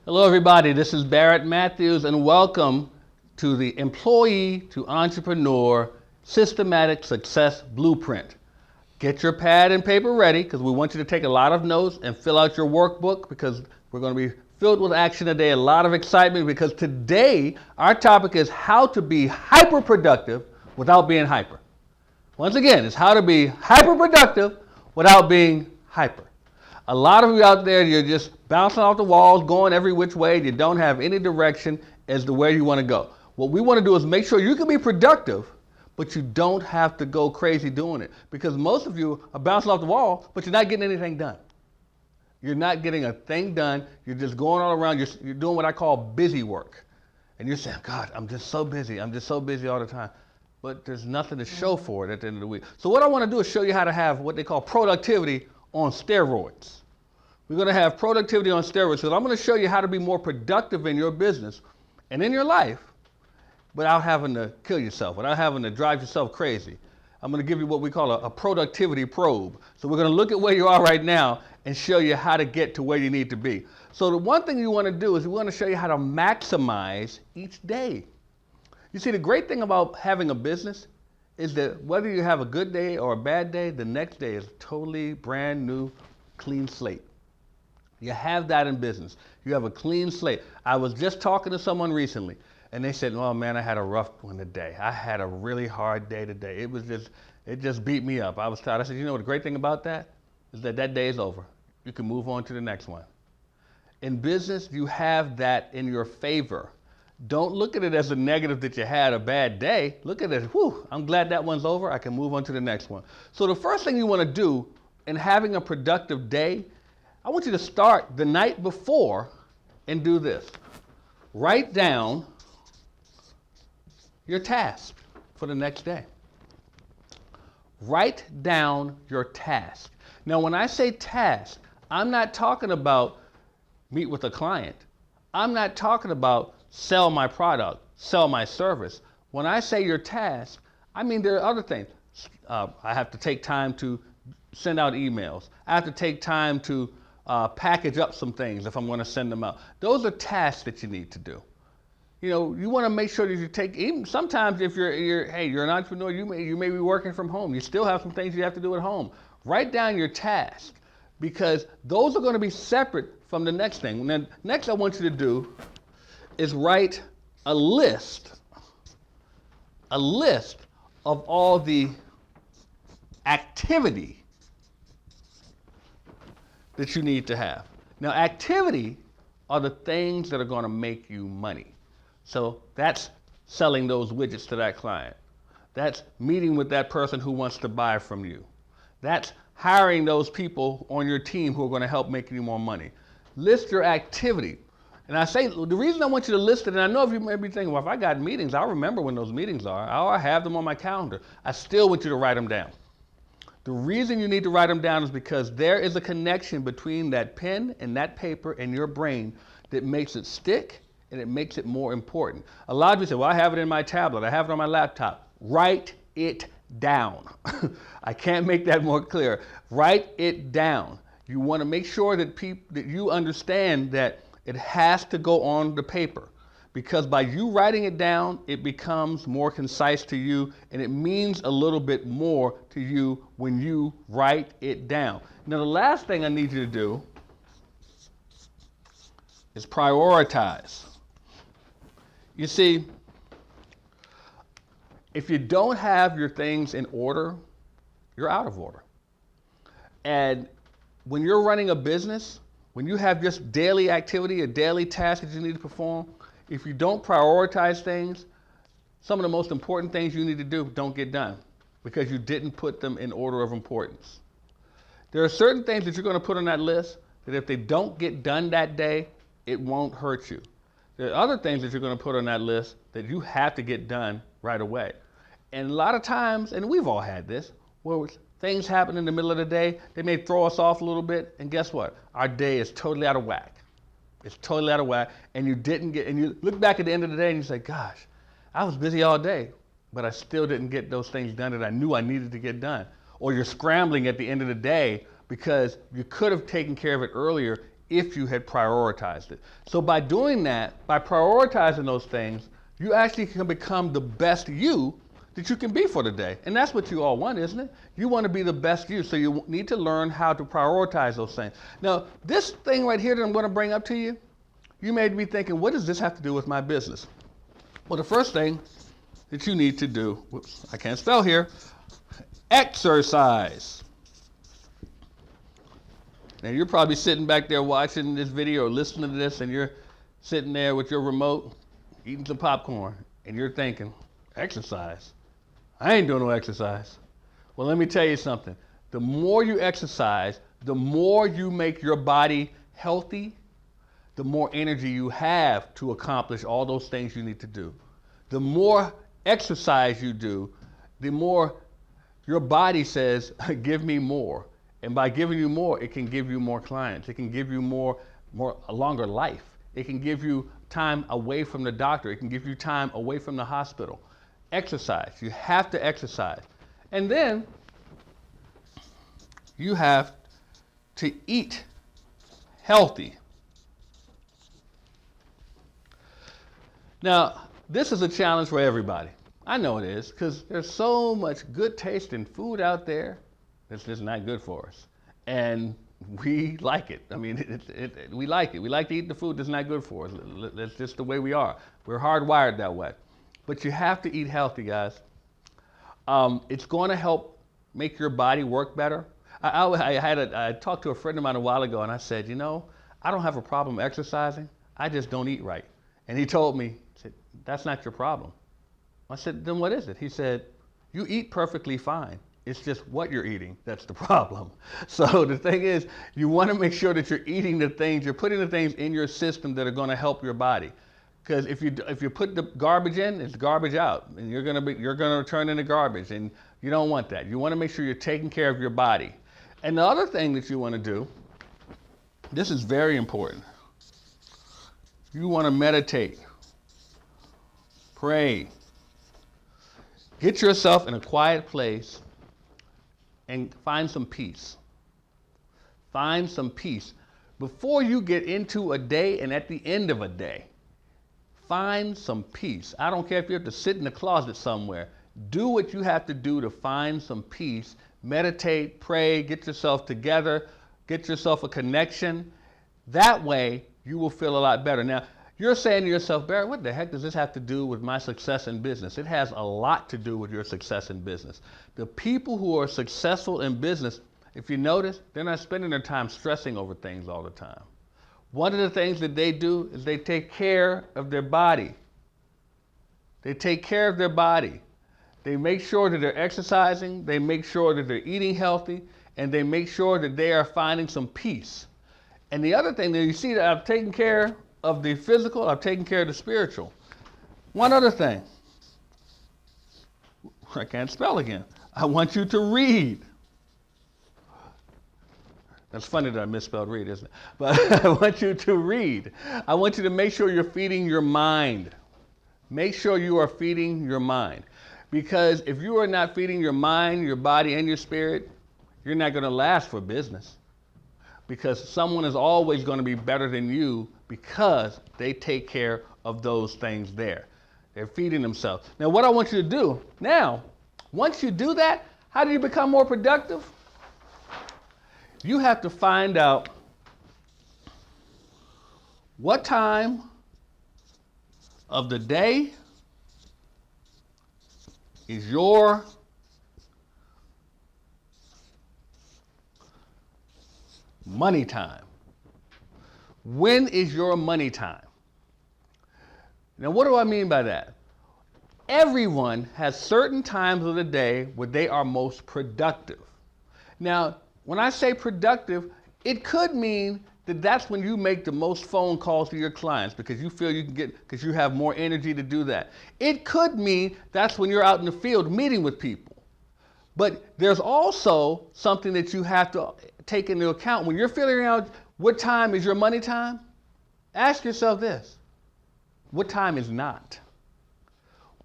Hello, everybody. This is Barrett Matthews, and welcome to the Employee to Entrepreneur Systematic Success Blueprint. Get your pad and paper ready because we want you to take a lot of notes and fill out your workbook because we're going to be filled with action today, a lot of excitement because today our topic is how to be hyper productive without being hyper. Once again, it's how to be hyper productive without being hyper. A lot of you out there, you're just bouncing off the walls, going every which way. You don't have any direction as to where you want to go. What we want to do is make sure you can be productive, but you don't have to go crazy doing it. Because most of you are bouncing off the wall, but you're not getting anything done. You're not getting a thing done. You're just going all around. You're doing what I call busy work. And you're saying, God, I'm just so busy. I'm just so busy all the time. But there's nothing to show for it at the end of the week. So what I want to do is show you how to have what they call productivity on steroids. We're going to have productivity on steroids. So I'm going to show you how to be more productive in your business and in your life without having to kill yourself, without having to drive yourself crazy. I'm going to give you what we call a productivity probe. So we're going to look at where you are right now and show you how to get to where you need to be. So the one thing you want to do is we want to show you how to maximize each day. You see, the great thing about having a business is that whether you have a good day or a bad day, the next day is totally brand new, clean slate. You have that in business. You have a clean slate. I was just talking to someone recently, and they said, "Oh man, I had a rough one today. I had a really hard day today. It just beat me up. I was tired." I said, "You know what the great thing about that is that day is over. You can move on to the next one." In business, you have that in your favor. Don't look at it as a negative that you had a bad day. Look at it, whew, I'm glad that one's over. I can move on to the next one. So the first thing you want to do in having a productive day, I want you to start the night before and do this. Write down your task for the next day. Write down your task. Now, when I say task, I'm not talking about meet with a client. I'm not talking about sell my product, sell my service. When I say your task, I mean there are other things. I have to take time to send out emails. I have to take time to package up some things if I'm going to send them out. Those are tasks that you need to do. You know, you want to make sure that you take, even sometimes if you're an entrepreneur, you may be working from home. You still have some things you have to do at home. Write down your task because those are going to be separate from the next thing. And then next I want you to do is write a list of all the activity that you need to have. Now, activity are the things that are going to make you money. So that's selling those widgets to that client. That's meeting with that person who wants to buy from you. That's hiring those people on your team who are going to help make you more money. List your activity. And I say, the reason I want you to list it, and I know if you may be thinking, well, if I got meetings, I'll remember when those meetings are. I have them on my calendar. I still want you to write them down. The reason you need to write them down is because there is a connection between that pen and that paper and your brain that makes it stick and it makes it more important. A lot of you say, well, I have it in my tablet. I have it on my laptop. Write it down. I can't make that more clear. Write it down. You want to make sure that you understand that it has to go on the paper because by you writing it down, it becomes more concise to you and it means a little bit more to you when you write it down. Now, the last thing I need you to do is prioritize. You see, if you don't have your things in order, you're out of order. And when you're running a business, when you have just daily activity, a daily task that you need to perform, if you don't prioritize things, some of the most important things you need to do don't get done because you didn't put them in order of importance. There are certain things that you're going to put on that list that if they don't get done that day, it won't hurt you. There are other things that you're going to put on that list that you have to get done right away. And a lot of times, and we've all had this, where things happen in the middle of the day, they may throw us off a little bit, and guess what? Our day is totally out of whack. It's totally out of whack, and you look back at the end of the day and you say, gosh, I was busy all day, but I still didn't get those things done that I knew I needed to get done. Or you're scrambling at the end of the day because you could have taken care of it earlier if you had prioritized it. So by doing that, by prioritizing those things, you actually can become the best you that you can be for the day. And that's what you all want, isn't it? You want to be the best you, so you need to learn how to prioritize those things. Now, this thing right here that I'm going to bring up to you, you may be thinking, what does this have to do with my business? Well, the first thing that you need to do, whoops, I can't spell here, exercise. Now, you're probably sitting back there watching this video or listening to this, and you're sitting there with your remote, eating some popcorn, and you're thinking, exercise? I ain't doing no exercise. Well, let me tell you something. The more you exercise, the more you make your body healthy, the more energy you have to accomplish all those things you need to do. The more exercise you do, the more your body says, give me more. And by giving you more, it can give you more clients. It can give you a longer life. It can give you time away from the doctor. It can give you time away from the hospital. Exercise. You have to exercise. And then you have to eat healthy. Now, this is a challenge for everybody. I know it is, because there's so much good tasting food out there that's just not good for us. And we like it. I mean, we like it. We like to eat the food that's not good for us. That's just the way we are. We're hardwired that way. But you have to eat healthy, guys. It's going to help make your body work better. I talked to a friend of mine a while ago, and I said, you know, I don't have a problem exercising. I just don't eat right. And he told me, he said, that's not your problem. I said, then what is it? He said, you eat perfectly fine. It's just what you're eating that's the problem. So the thing is, you want to make sure that you're eating the things, you're putting the things in your system that are going to help your body. Because if you put the garbage in, it's garbage out, and you're going to turn into garbage, and you don't want that. You want to make sure you're taking care of your body. And the other thing that you want to do, this is very important. You want to meditate, pray, get yourself in a quiet place and find some peace. Find some peace. Before you get into a day and at the end of a day, find some peace. I don't care if you have to sit in the closet somewhere. Do what you have to do to find some peace. Meditate, pray, get yourself together, get yourself a connection. That way, you will feel a lot better. Now, you're saying to yourself, Barrett, what the heck does this have to do with my success in business? It has a lot to do with your success in business. The people who are successful in business, if you notice, they're not spending their time stressing over things all the time. One of the things that they do is they take care of their body. They take care of their body. They make sure that they're exercising, they make sure that they're eating healthy, and they make sure that they are finding some peace. And the other thing that you see, that I've taken care of the physical, I've taken care of the spiritual. One other thing. I can't spell again. I want you to read. That's funny that I misspelled read, isn't it? But I want you to read. I want you to make sure you're feeding your mind. Make sure you are feeding your mind. Because if you are not feeding your mind, your body, and your spirit, you're not going to last for business. Because someone is always going to be better than you because they take care of those things there. They're feeding themselves. Now, what I want you to do now, once you do that, how do you become more productive? You have to find out what time of the day is your money time. When is your money time? Now, what do I mean by that? Everyone has certain times of the day where they are most productive. Now, when I say productive, it could mean that that's when you make the most phone calls to your clients because you feel you can get, because you have more energy to do that. It could mean that's when you're out in the field meeting with people. But there's also something that you have to take into account. When you're figuring out what time is your money time, ask yourself this: what time is not?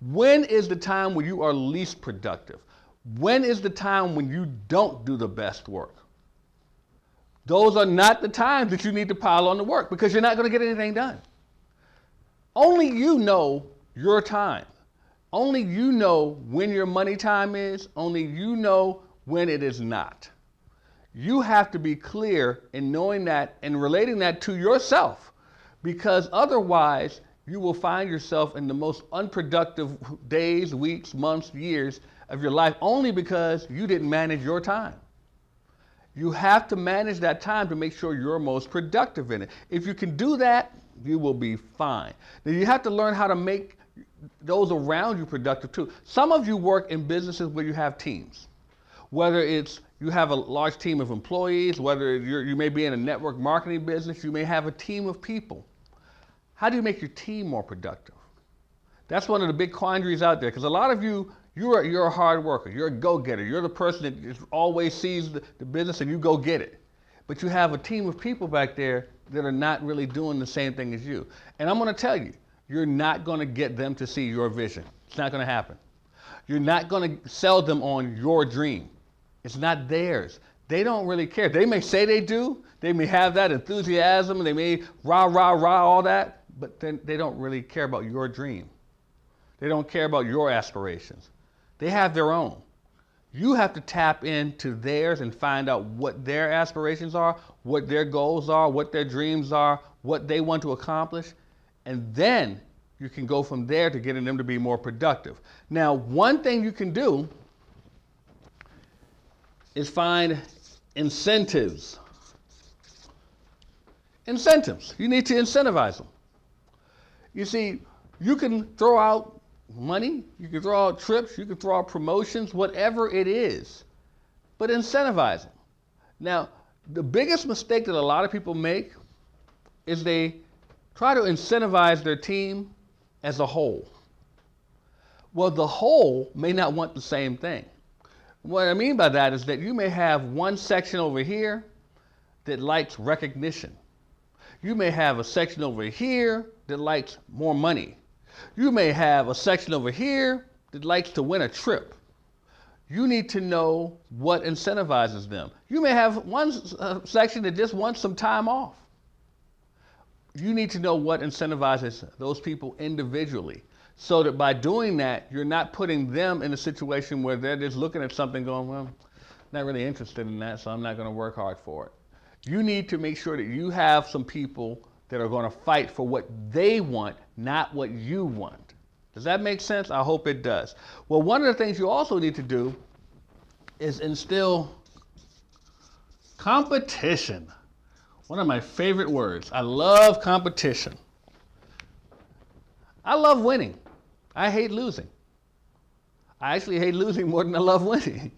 When is the time when you are least productive? When is the time when you don't do the best work? those are not the times that you need to pile on the work because you're not going to get anything done. Only you know your time. Only you know when your money time is. Only you know when it is not. You have to be clear in knowing that and relating that to yourself, because otherwise you will find yourself in the most unproductive days, weeks, months, years of your life only because you didn't manage your time. You have to manage that time to make sure you're most productive in it. If you can do that, you will be fine. Now you have to learn how to make those around you productive too. Some of you work in businesses where you have teams. Whether it's you have a large team of employees, whether you may be in a network marketing business, you may have a team of people. How do you make your team more productive? That's one of the big quandaries out there, because a lot of you're a hard worker, you're a go-getter, you're the person that always sees the business and you go get it. But you have a team of people back there that are not really doing the same thing as you. And I'm going to tell you, you're not going to get them to see your vision. It's not going to happen. You're not going to sell them on your dream. It's not theirs. They don't really care. They may say they do. They may have that enthusiasm. They may rah, rah, rah, all that. But then they don't really care about your dream. They don't care about your aspirations. They have their own. You have to tap into theirs and find out what their aspirations are, what their goals are, what their dreams are, what they want to accomplish. And then you can go from there to getting them to be more productive. Now, one thing you can do is find incentives. Incentives. You need to incentivize them. You see, you can throw out money, you can throw out trips, you can throw out promotions, whatever it is, but incentivize them. Now, the biggest mistake that a lot of people make is they try to incentivize their team as a whole. Well, the whole may not want the same thing. What I mean by that is that you may have one section over here that likes recognition. You may have a section over here that likes more money. You may have a section over here that likes to win a trip. You need to know what incentivizes them. You may have one section that just wants some time off. You need to know what incentivizes those people individually, so that by doing that, you're not putting them in a situation where they're just looking at something going, well, not really interested in that, so I'm not going to work hard for it. You need to make sure that you have some people that are going to fight for what they want, not what you want. Does that make sense? I hope it does. Well, one of the things you also need to do is instill competition. One of my favorite words. I love competition. I love winning. I hate losing. I actually hate losing more than I love winning.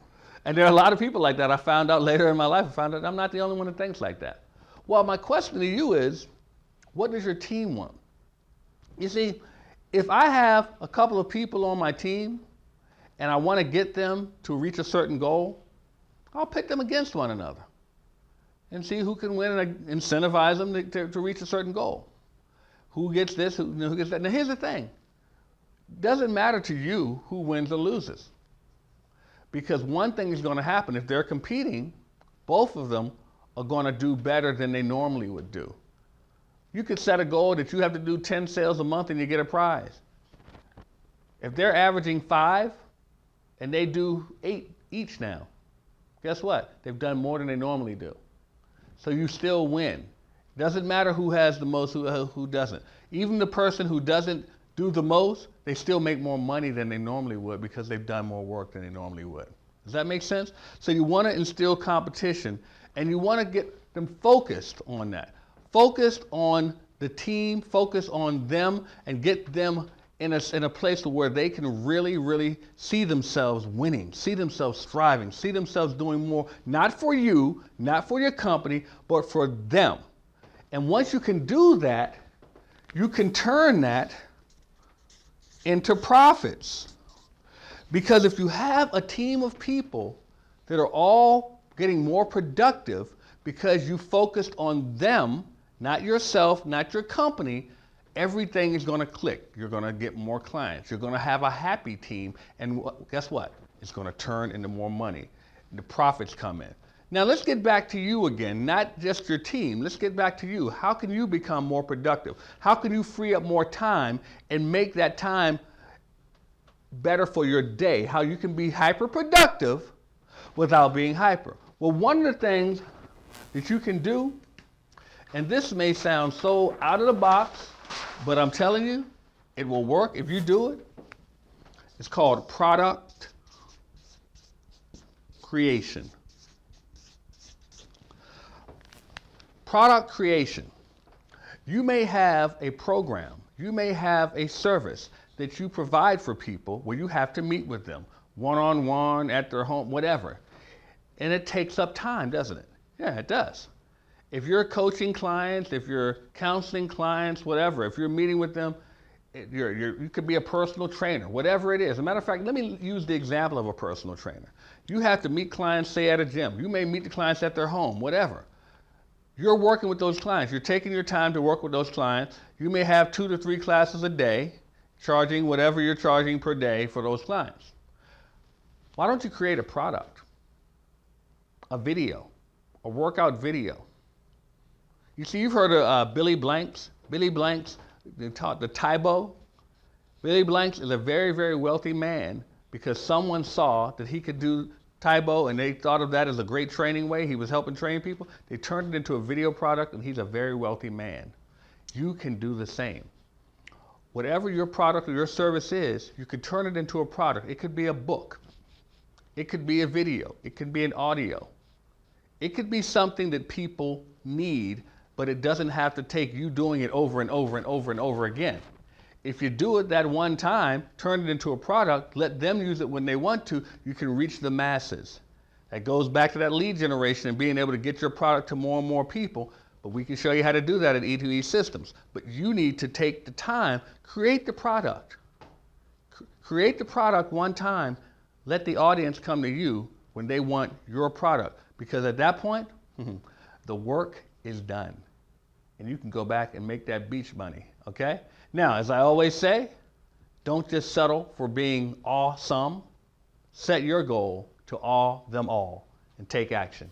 And there are a lot of people like that. I found out later in my life, I found out I'm not the only one that thinks like that. Well, my question to you is, what does your team want? You see, if I have a couple of people on my team and I want to get them to reach a certain goal, I'll pick them against one another and see who can win and incentivize them to reach a certain goal. Who gets this, who gets that. Now here's the thing. It doesn't matter to you who wins or loses. Because one thing is going to happen. If they're competing, both of them are going to do better than they normally would do. You could set a goal that you have to do 10 sales a month and you get a prize. If they're averaging 5 and they do 8 each now, guess what? They've done more than they normally do. So you still win. Doesn't matter who has the most, who doesn't. Even the person who doesn't do the most, they still make more money than they normally would because they've done more work than they normally would. Does that make sense? So you want to instill competition and you want to get them focused on that. Focused on the team, focus on them, and get them in a place where they can really, really see themselves winning, see themselves thriving, see themselves doing more, not for you, not for your company, but for them. And once you can do that, you can turn that into profits. Because if you have a team of people that are all getting more productive because you focused on them, not yourself, not your company, everything is going to click. You're going to get more clients. You're going to have a happy team. And guess what? It's going to turn into more money. The profits come in. Now let's get back to you again, not just your team. Let's get back to you. How can you become more productive? How can you free up more time and make that time better for your day? How you can be hyper productive without being hyper? Well, one of the things that you can do, and this may sound so out of the box, but I'm telling you, it will work if you do it. It's called product creation. Product creation. You may have a program, you may have a service that you provide for people where you have to meet with them one-on-one, at their home, whatever. And it takes up time, doesn't it? Yeah, it does. If you're coaching clients, if you're counseling clients, whatever, if you're meeting with them, you could be a personal trainer, whatever it is. As a matter of fact, let me use the example of a personal trainer. You have to meet clients, say, at a gym. You may meet the clients at their home, whatever. You're working with those clients. You're taking your time to work with those clients. You may have 2 to 3 classes a day, charging whatever you're charging per day for those clients. Why don't you create a product, a video, a workout video? You see, you've heard of Billy Blanks. Billy Blanks, they taught the Tae Bo. Billy Blanks is a very, very wealthy man because someone saw that he could do Tae Bo and they thought of that as a great training way. He was helping train people. They turned it into a video product and he's a very wealthy man. You can do the same. Whatever your product or your service is, you could turn it into a product. It could be a book. It could be a video. It could be an audio. It could be something that people need, but it doesn't have to take you doing it over and over and over and over again. If you do it that one time, turn it into a product, let them use it when they want to, you can reach the masses. That goes back to that lead generation and being able to get your product to more and more people, but we can show you how to do that at E2E Systems. But you need to take the time, create the product. Create the product one time, let the audience come to you when they want your product, because at that point, the work is done. And you can go back and make that beach money, okay? Now, as I always say, don't just settle for being awesome. Set your goal to awe them all and take action.